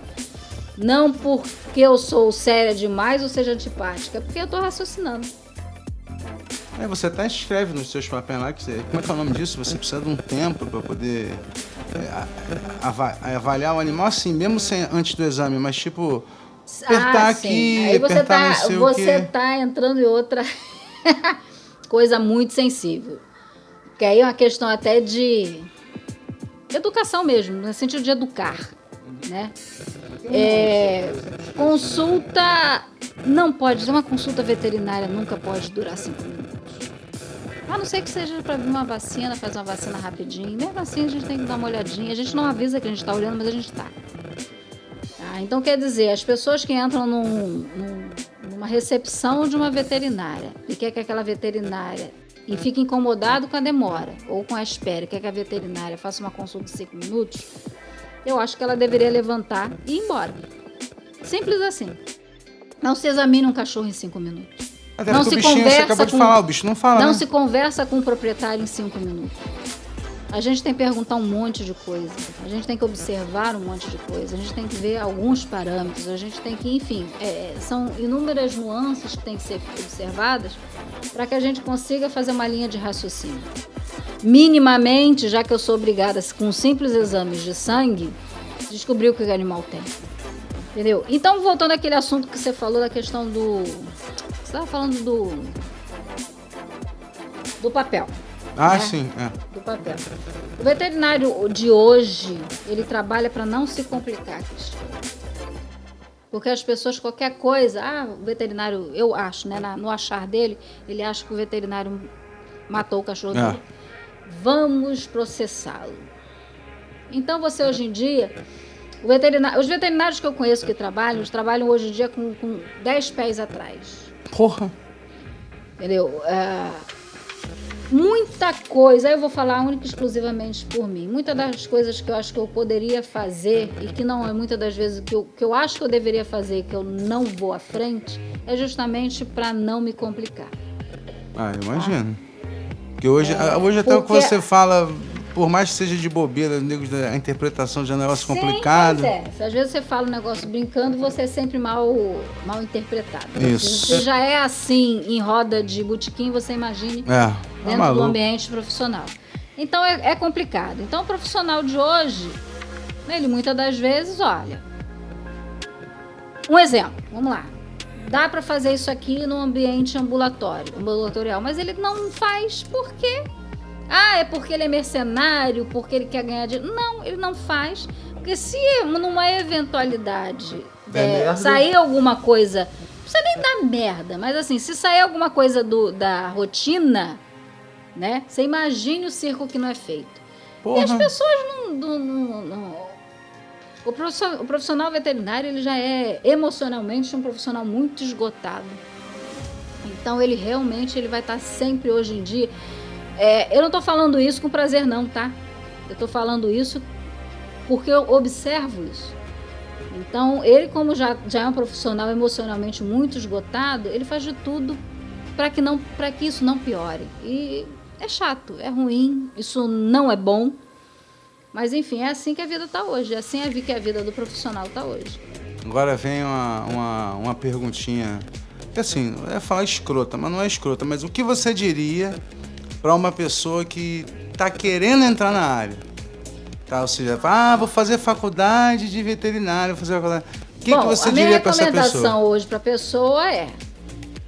Não porque eu sou séria demais ou seja antipática, é porque eu estou raciocinando. Você até escreve nos seus papéis lá, como é que é o nome disso? Você precisa de um tempo para poder avaliar o animal, assim, mesmo antes do exame, mas tipo... Apertar aqui, aí você tá entrando em outra coisa muito sensível. Que aí é uma questão até de educação mesmo, no sentido de educar, né? Consulta não pode, uma consulta veterinária nunca pode durar 5 minutos. A não ser que seja para vir uma vacina, fazer uma vacina rapidinho. Mesmo assim a gente tem que dar uma olhadinha. A gente não avisa que a gente está olhando, mas a gente está. Então quer dizer, as pessoas que entram numa recepção de uma veterinária e quer que aquela veterinária e fica incomodado com a demora ou com a espera, quer que a veterinária faça uma consulta de 5 minutos, eu acho que ela deveria levantar e ir embora. Simples assim. Não se examina um cachorro em 5 minutos. Até não se conversa, você acabou de falar, o bicho não fala. Não se conversa com o proprietário em 5 minutos. A gente tem que perguntar um monte de coisa, a gente tem que observar um monte de coisa, a gente tem que ver alguns parâmetros, a gente tem que, enfim, são inúmeras nuances que têm que ser observadas para que a gente consiga fazer uma linha de raciocínio. Minimamente, já que eu sou obrigada, com simples exames de sangue, descobrir o que o animal tem. Entendeu? Então, voltando àquele assunto que você falou da questão do... Você estava falando do papel. Sim, do papel. O veterinário de hoje, ele trabalha para não se complicar, Cristian. Porque as pessoas, qualquer coisa, o veterinário, eu acho, né, no achar dele, ele acha que o veterinário matou o cachorro dele. Vamos processá-lo. Então, você hoje em dia, os veterinários que eu conheço que trabalham, eles trabalham hoje em dia com 10 pés atrás. Porra! Entendeu? Muita coisa, eu vou falar única e exclusivamente por mim, muitas das coisas que eu acho que eu poderia fazer e que não é muitas das vezes que eu acho que eu deveria fazer e que eu não vou à frente, é justamente para não me complicar. Eu imagino. Porque hoje até o que você fala, por mais que seja de bobeira, a interpretação de um negócio complicado. Às vezes você fala um negócio brincando, você é sempre mal interpretado. Isso. Se já é assim em roda de botequim, você imagine dentro do ambiente profissional. Então é complicado. Então o profissional de hoje, ele muitas das vezes, olha, um exemplo, vamos lá. Dá para fazer isso aqui no ambiente ambulatorial, mas ele não faz por quê? É porque ele é mercenário, porque ele quer ganhar dinheiro. Não, ele não faz. Porque se numa eventualidade sair alguma coisa, não precisa nem dar merda, mas assim, se sair alguma coisa da rotina, né? Você imagine o circo que não é feito. Porra. E as pessoas não. O profissional veterinário, ele já é emocionalmente um profissional muito esgotado. Então, ele realmente vai estar sempre hoje em dia... eu não estou falando isso com prazer não, tá? Eu estou falando isso porque eu observo isso. Então, ele como já é um profissional emocionalmente muito esgotado, ele faz de tudo para que isso não piore. E é chato, é ruim, isso não é bom. Mas enfim, é assim que a vida está hoje, é assim que a vida do profissional está hoje. Agora vem uma perguntinha, que assim, eu ia falar escrota, mas não é escrota, mas o que você diria para uma pessoa que está querendo entrar na área? Tá, ou seja, vou fazer faculdade de veterinário, fazer faculdade. O que você diria para essa pessoa? A minha recomendação hoje para a pessoa é,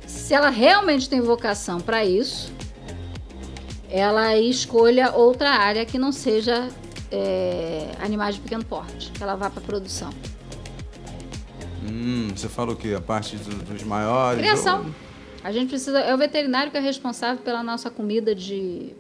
se ela realmente tem vocação para isso, ela escolha outra área que não seja animais de pequeno porte, que ela vá para a produção. Você falou que a parte dos maiores... Criação. A gente precisa... É o veterinário que é responsável pela nossa comida,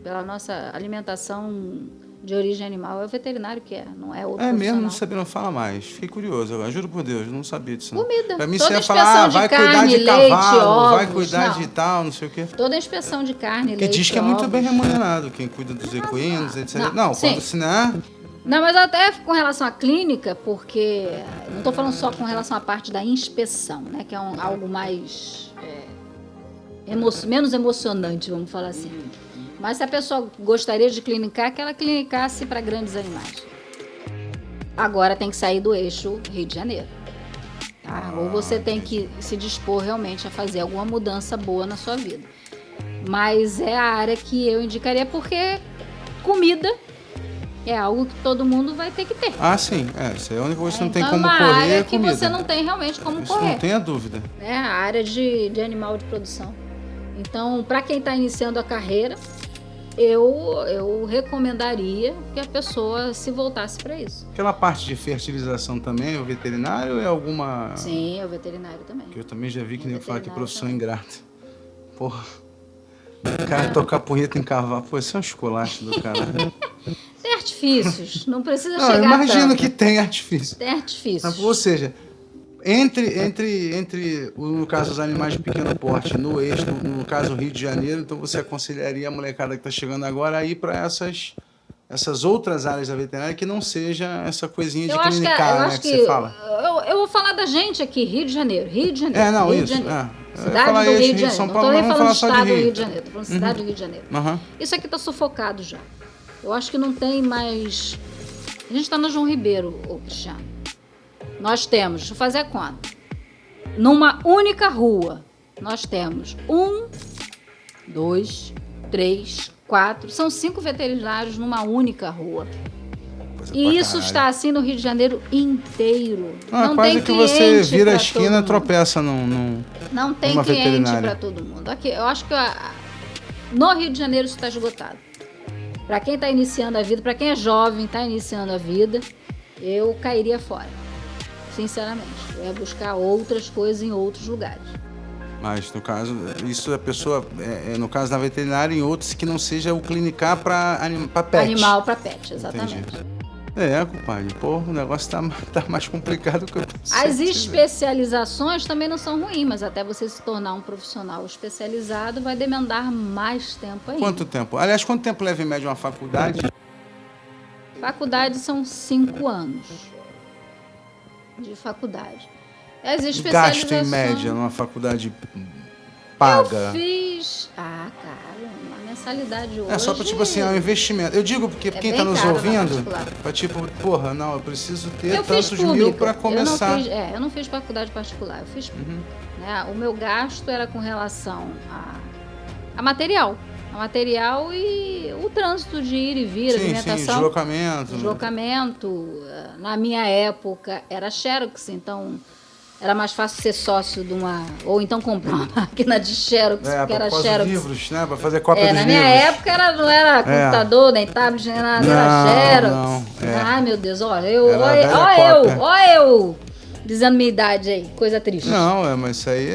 pela nossa alimentação de origem animal. É o veterinário que não é outro profissional. Mesmo, não sabia, não fala mais. Fiquei curioso agora, juro por Deus, não sabia disso. Não. Comida. Pra mim toda você ia falar, vai cuidar de cavalo, ovos, vai cuidar de tal, não sei o quê. Toda a inspeção de carne, leite, que diz que é muito bem remunerado, quem cuida dos equinos, etc. Não, quando se Não, mas até com relação à clínica, porque não estou falando só com relação à parte da inspeção, né, que é algo mais menos emocionante, vamos falar assim. Mas se a pessoa gostaria de clinicar, que ela clinicasse para grandes animais. Agora tem que sair do eixo Rio de Janeiro. Tá? Ou você tem que se dispor realmente a fazer alguma mudança boa na sua vida. Mas é a área que eu indicaria, porque comida é algo que todo mundo vai ter que ter. Sim. Isso é a única coisa que não tem como correr, área que comida. Você não tem realmente como Isso correr. Não tenha dúvida. É a área de animal de produção. Então, para quem está iniciando a carreira, eu recomendaria que a pessoa se voltasse para isso. Aquela parte de fertilização também, é o veterinário ou é alguma... Sim, é o veterinário também. Que eu também já vi que nem falar que profissão ingrata. Porra. O cara tocar punheta em cavalo, pô, isso é um esculacho do cara. Tem artifícios, não precisa chegar eu imagino tanto. Que tem artifício. Tem artifícios. Ou seja, entre no caso, os animais de pequeno porte, no eixo, no caso Rio de Janeiro, então você aconselharia a molecada que está chegando agora a ir para essas outras áreas da veterinária que não seja essa coisinha de clinicar, né, que você fala? Eu vou falar da gente aqui, Rio de Janeiro. Cidade do Rio de Janeiro. São Não Paulo, estou nem falando do estado do Rio de Janeiro, estou falando cidade do Rio de Janeiro. Isso aqui está sufocado já. Eu acho que não tem mais... A gente está na João Ribeiro, Cristiano. Nós temos, deixa eu fazer a conta. Numa única rua, nós temos 1, 2, 3, 4... São 5 veterinários numa única rua. E isso está assim no Rio de Janeiro inteiro. Não quase tem que você vira a e esquina e tropeça não tem cliente para todo mundo. Aqui, eu acho que no Rio de Janeiro isso está esgotado. Para quem está iniciando a vida, para quem é jovem, está iniciando a vida, eu cairia fora. Sinceramente. Eu ia buscar outras coisas em outros lugares. Mas, no caso, isso a pessoa, no caso da veterinária, em outros que não seja o clinicar para pet. Animal para pet, exatamente. Entendi. Compadre, o negócio tá mais complicado que eu pensei. As especializações também não são ruins, mas até você se tornar um profissional especializado vai demandar mais tempo ainda. Quanto tempo? Aliás, quanto tempo leva em média uma faculdade? Faculdade são 5 anos de faculdade. As especializações... Gasto em média numa faculdade paga? Eu fiz... cara, uma mensalidade hoje... Só para, tipo assim, é um investimento. Eu digo porque quem está nos ouvindo, para tipo, eu preciso ter tantos mil para começar. Eu não fiz faculdade particular, eu fiz pública. Né? O meu gasto era com relação a material. A material e o trânsito de ir e vir, alimentação. Deslocamento. Na minha época era Xerox, então... Era mais fácil ser sócio de uma... Ou então comprar uma máquina de Xerox, porque era Xerox. Livros, né? Para fazer cópia dos livros. Na minha época não era computador, nem tablet, nem nada, era Xerox. Ai, meu Deus, olha eu dizendo minha idade aí, coisa triste. Não, mas isso aí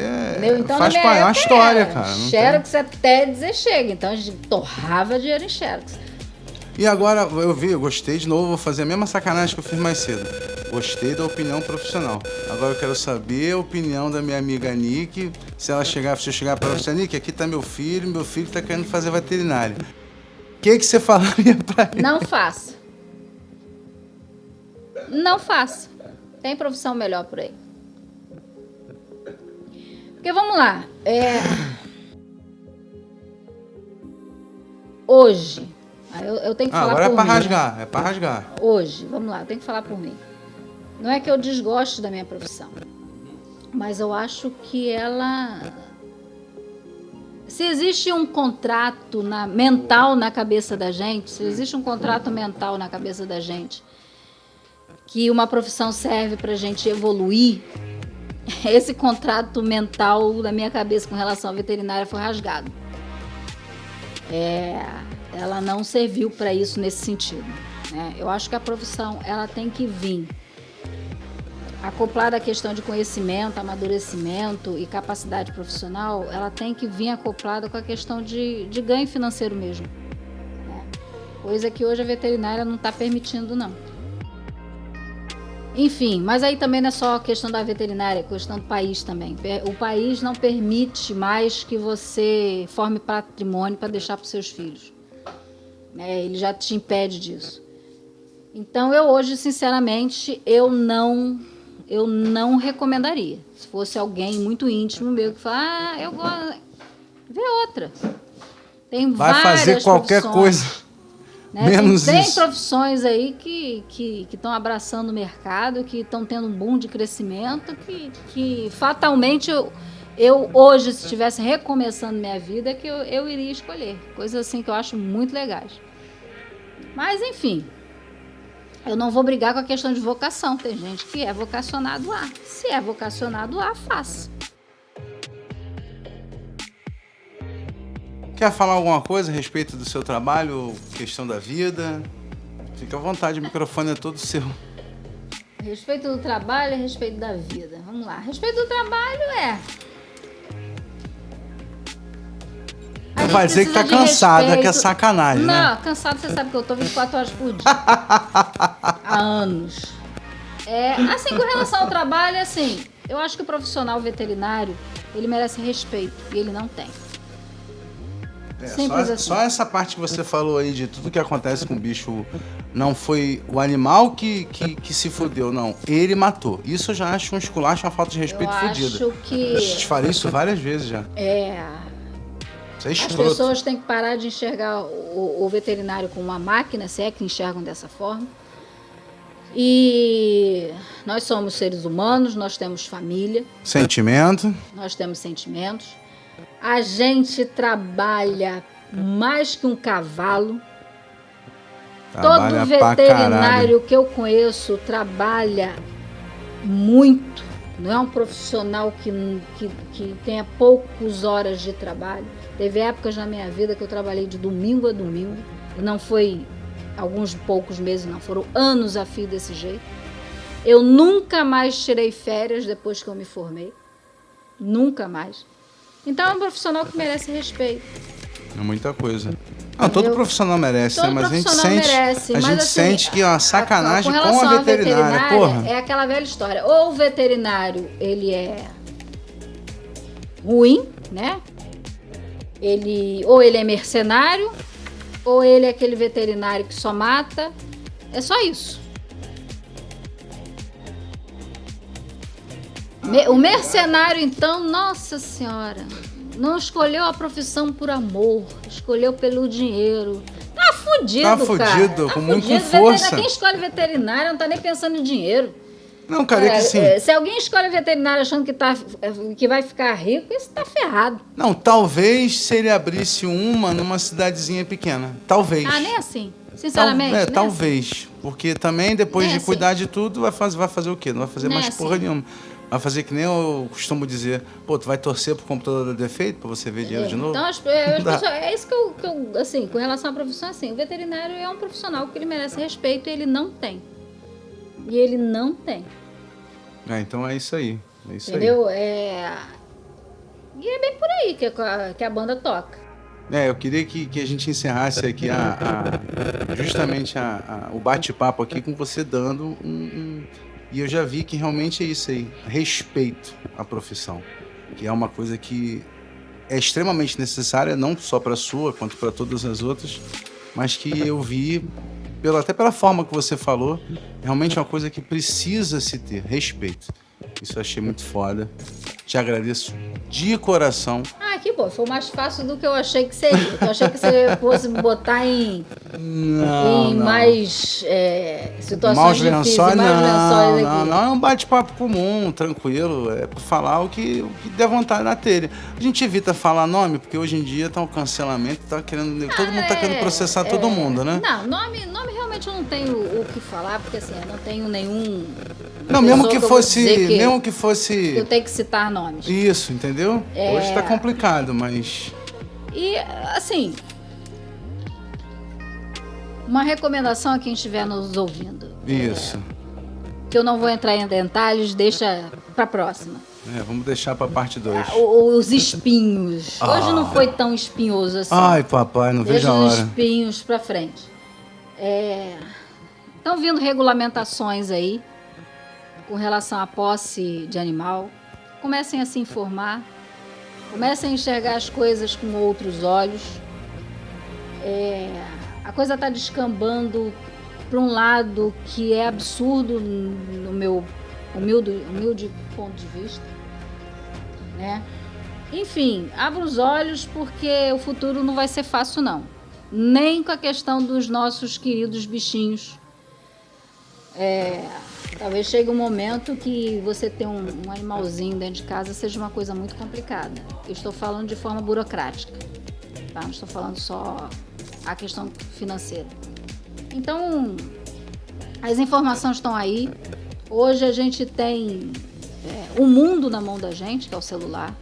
então, faz parte, é uma história, cara. Xerox até dizer chega, então a gente torrava dinheiro em Xerox. E agora, eu gostei de novo, vou fazer a mesma sacanagem que eu fiz mais cedo. Gostei da opinião profissional. Agora eu quero saber a opinião da minha amiga Nick. Se eu chegar para você, Nick, aqui tá meu filho tá querendo fazer veterinária. O que você falaria para ele? Não faça. Não faça. Tem profissão melhor por aí. Porque vamos lá. hoje, eu tenho que falar agora por mim. É pra rasgar. Hoje, vamos lá, eu tenho que falar por mim. Não é que eu desgoste da minha profissão, mas eu acho que ela... Se existe um contrato mental na cabeça da gente, que uma profissão serve para a gente evoluir, esse contrato mental da minha cabeça com relação à veterinária foi rasgado. Ela não serviu para isso nesse sentido, né? Eu acho que a profissão ela tem que vir acoplada à questão de conhecimento, amadurecimento e capacidade profissional, ela tem que vir acoplada com a questão de ganho financeiro mesmo, né? Coisa que hoje a veterinária não está permitindo, não. Enfim, mas aí também não é só a questão da veterinária, é a questão do país também. O país não permite mais que você forme patrimônio para deixar para os seus filhos, né? Ele já te impede disso. Então, eu hoje, sinceramente, eu não recomendaria. Se fosse alguém muito íntimo meu que fala, eu gosto, vê outra. Tem vai várias fazer qualquer coisa, né? menos tem isso. Tem profissões aí que estão abraçando o mercado, que estão tendo um boom de crescimento, que fatalmente eu hoje, se estivesse recomeçando minha vida, que eu iria escolher. Coisas assim que eu acho muito legais. Mas, enfim... Eu não vou brigar com a questão de vocação. Tem gente que é vocacionado a. Se é vocacionado a, faça. Quer falar alguma coisa a respeito do seu trabalho, questão da vida? Fica à vontade, o microfone é todo seu. A respeito do trabalho e a respeito da vida. Vamos lá. A respeito do trabalho vai dizer que tá cansada, que é sacanagem, não, né? Não, cansado você sabe que eu tô 24 horas por dia. Há anos. Assim, com relação ao trabalho, assim, eu acho que o profissional veterinário, ele merece respeito, e ele não tem. Só essa parte que você falou aí de tudo que acontece com o bicho, não foi o animal que se fudeu, não. Ele matou. Isso eu já acho um esculacho, uma falta de respeito fodida. Eu acho que... Eu te falei isso várias vezes já. As pessoas têm que parar de enxergar o veterinário como uma máquina, se é que enxergam dessa forma. E nós somos seres humanos, nós temos família. Sentimento. Nós temos sentimentos. A gente trabalha mais que um cavalo. Todo veterinário que eu conheço trabalha muito. Não é um profissional que tenha poucas horas de trabalho. Teve épocas na minha vida que eu trabalhei de domingo a domingo. E não foi alguns poucos meses, não. Foram anos a fio desse jeito. Eu nunca mais tirei férias depois que eu me formei. Nunca mais. Então é um profissional que merece respeito. É muita coisa. Todo profissional merece, todo, né? Mas a gente sente que é uma sacanagem com a veterinária, porra. É aquela velha história. Ou o veterinário, ele é ruim, né? Ou ele é mercenário, ou ele é aquele veterinário que só mata. É só isso. O mercenário, então, nossa senhora, não escolheu a profissão por amor, escolheu pelo dinheiro. Tá fudido, cara. Tá fudido, com muita força. Quem escolhe veterinário não tá nem pensando em dinheiro. Não, cara, é que sim. Se alguém escolhe veterinário achando que vai ficar rico, isso tá ferrado. Não, talvez se ele abrisse uma numa cidadezinha pequena. Talvez. Nem assim. Sinceramente. Talvez. Assim. Porque também, depois nem de assim. cuidar de tudo, vai fazer o quê? Não vai fazer mais porra nenhuma. Vai fazer que nem eu costumo dizer, tu vai torcer pro computador dar defeito pra você ver dinheiro de novo? Então, as pessoas, é isso que eu, assim, com relação à profissão, assim, o veterinário é um profissional que ele merece respeito e ele não tem. E ele não tem. Então é isso aí. Entendeu? E é bem por aí que a banda toca. Eu queria que a gente encerrasse aqui justamente o bate-papo aqui com você dando E eu já vi que realmente é isso aí, respeito à profissão, que é uma coisa que é extremamente necessária, não só para a sua, quanto para todas as outras, mas que eu vi, até pela forma que você falou, realmente é uma coisa que precisa se ter, respeito. Isso eu achei muito foda. Te agradeço de coração. aqui, pô, foi mais fácil do que eu achei que seria. Eu achei que você fosse botar em mais situações Maus difíceis, lençóis, mais lençóis aqui. não, é um bate-papo comum, tranquilo, é pra falar o que der vontade na telha. A gente evita falar nome, porque hoje em dia tá um cancelamento, todo mundo tá querendo processar todo mundo, né? Não, nome realmente eu não tenho o que falar, porque assim, eu não tenho nenhum... Não, mesmo que eu fosse... Eu tenho que citar nomes. Isso, entendeu? Hoje tá complicado, mas... E, assim, uma recomendação a quem estiver nos ouvindo. Isso. Que eu não vou entrar em detalhes, deixa pra próxima. Vamos deixar pra parte 2. Os espinhos. Hoje não foi tão espinhoso assim. Ai, papai, não vejo a hora. Deixa os espinhos pra frente. Estão vindo regulamentações aí com relação à posse de animal. Comecem a se informar. Comecem a enxergar as coisas com outros olhos. A coisa está descambando para um lado que é absurdo no meu humilde ponto de vista, né? Enfim, abra os olhos porque o futuro não vai ser fácil, não. Nem com a questão dos nossos queridos bichinhos. Talvez chegue um momento que você ter um animalzinho dentro de casa seja uma coisa muito complicada. Eu estou falando de forma burocrática, tá? Não estou falando só a questão financeira. Então, as informações estão aí. Hoje a gente tem o mundo na mão da gente, que é o celular,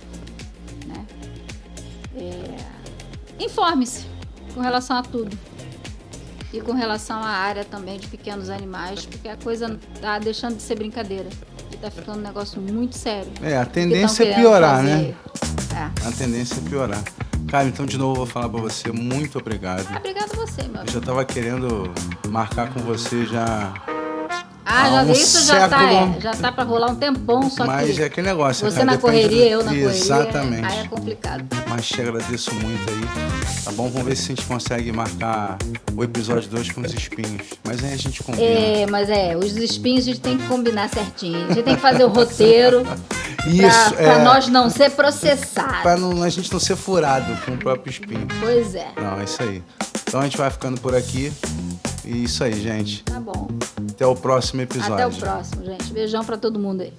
né? Informe-se com relação a tudo. E com relação à área também de pequenos animais, porque a coisa tá deixando de ser brincadeira. E tá ficando um negócio muito sério. A tendência é piorar, né? A tendência é piorar. Cara, então de novo eu vou falar pra você, muito obrigado. Obrigado a você, meu amigo. Eu já tava querendo marcar com você já... isso já tá pra rolar um tempão, só mas que... é aquele negócio. Você na correria, eu na correria. Exatamente. Aí é complicado. Mas te agradeço muito aí. Tá bom? Vamos ver se a gente consegue marcar o episódio 2 com os espinhos. Mas aí a gente combina. Os espinhos a gente tem que combinar certinho. A gente tem que fazer o roteiro pra nós não ser processados. Pra a gente não ser furado com o próprio espinho. Pois é. Não, é isso aí. Então a gente vai ficando por aqui. E isso aí, gente. Tá bom. Até o próximo episódio. Até o próximo, gente. Beijão pra todo mundo aí.